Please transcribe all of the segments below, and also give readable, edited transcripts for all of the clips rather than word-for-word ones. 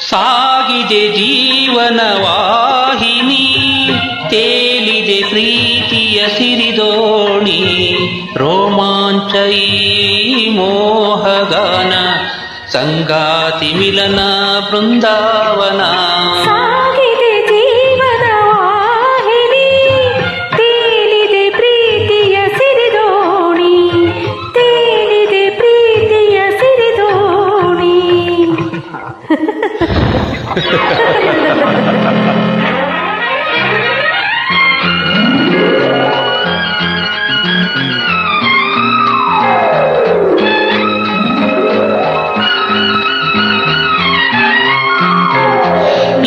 ಸಾಗಿದೆ ಜೀವನ ವಾಹಿನಿ, ತೇಲಿದೆ ಪ್ರೀತಿಯ ಸಿರಿದೋಣಿ, ರೋಮಾಂಚ ಈ ಮೋಹಗಾನ, ಸಂಗಾತಿ ಮಿಲನ ಬೃಂದಾವನ. ಸಾಗಿದೆ ಜೀವನ ವಾಹಿನಿ, ತೇಲಿದೆ ಪ್ರೀತಿಯ ಸಿರಿದೋಣಿ, ತೇಲಿದೆ ಪ್ರೀತಿಯ ಸಿರಿದೋಣಿ.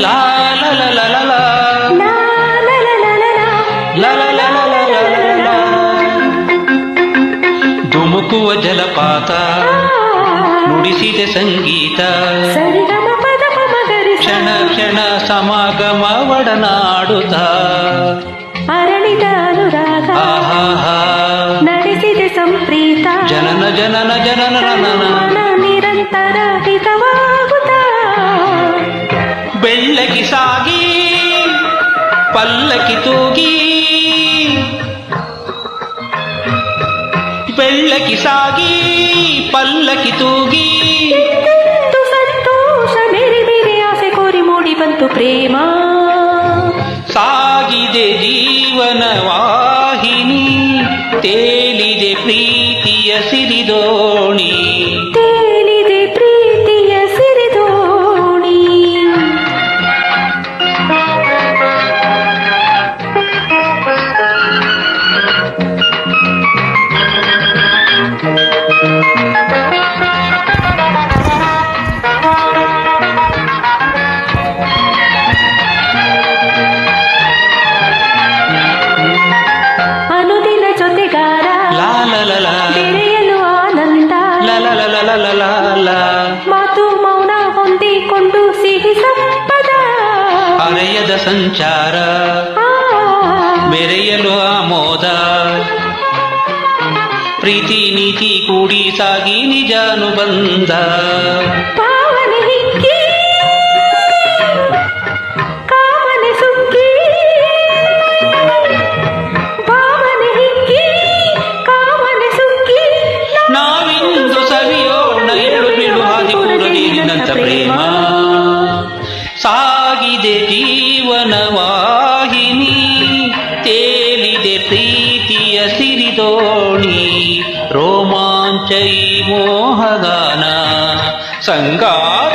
ಲಾ ಲಾ ಲಾ ಲಾ ಲಾ ಲಾ. ಲಾ ಲಾ ಲಾ ಲಾ ಲಾ ಲಾ. ಲಾ ಲಾ ಲಾ ಲಾ ಲಾ ಲಾ ಲಾ ಲಾ. ಧುಮುಕುವ ಜಲಪಾತ ನುಡಿಸಿದೆ ಸಂಗೀತ, ಸರಿಗಮ ಪದ ಪಮಗರಿ ಕ್ಷಣ ಕ್ಷಣ ಸಮಾಗಮ ಒಡನಾಡುತ್ತ, ಅರಳಿದ ಅನುರಾಗ ಆಹಾ ನಡೆಸಿದೆ ಸಂಪ್ರೀತ, ಜನನ ಜನನ ಜನನ ಮನ ನಿರಂತರ ಹಿತವಾಗುತ್ತ, ಬೆಳ್ಳಗಿ ಸಾಗಿ ಪಲ್ಲಕ್ಕಿ ತೂಗಿ, ಬೆಳ್ಳಗಿ ಸಾಗಿ ಪಲ್ಲಕ್ಕಿ ತೂಗಿ, ಎಂದೆಂದು ಸಂತೋಷ ಮೇರೆ ಮೇರೆ ಆಸೆ ಕೋರಿ ಮೂಡಿ ಬಂತು ಪ್ರೇಮ. ಸಾಗಿದೆ ಜೀವನ ವಾಹಿನಿ, ತೇಲಿದೆ ಪ್ರೀತಿಯ ಸಿರಿದೋಣಿ, ತೇಲಿದೆ ಪ್ರೀತಿಯ ಸಿರಿದೋಣಿ. ಅನುದಿನ ಜೊತೆಗಾರ ಲಾ ಲಾ ಲಾ ಲಾ. ಬೆರೆಯಲು ಆನಂದ, ಲಾ ಲಾ ಲಾ ಲಾ ಲಾ ಲಾ ಲಾ. ಮಾತು ಮೌನ ಹೊಂದಿಕೊಂಡು ಸಿಹಿ ಸಂಪದ, ಅರೆಯದ ಸಂಚಾರ ಬೆರೆಯಲು ಆಮೋದ, ಪ್ರೀತಿ ನೀತಿ ಕೂಡಿ ಸಾಗಿ ನಿಜಾನುಬಂಧ, ಪಾವನೆ ಹಿಕ್ಕಿ ಕಾಮನೆ ಸುಕ್ಕಿ, ಭಾವನೆ ಹಿಕ್ಕಿ ಕಾಮನೆ ಸುಕ್ಕಿ, ನಾವಿಂದು ಸವಿಯೋಣ ಏಳು ಬೀಳು ಹಾದಿ ಕೂಡ ನೀರಿನಂತ ಪ್ರೇಮ. ಸಾಗಿದೆ ಜೀವನ ವಾಹಿನಿ, ತೇಲಿದೆ ಪ್ರೀತಿಯ ಸಿರಿದೋಣಿ, ರೋಮಾಂಚ ಈ ಮೋಹಗಾನ, ಸಂಗಾತಿ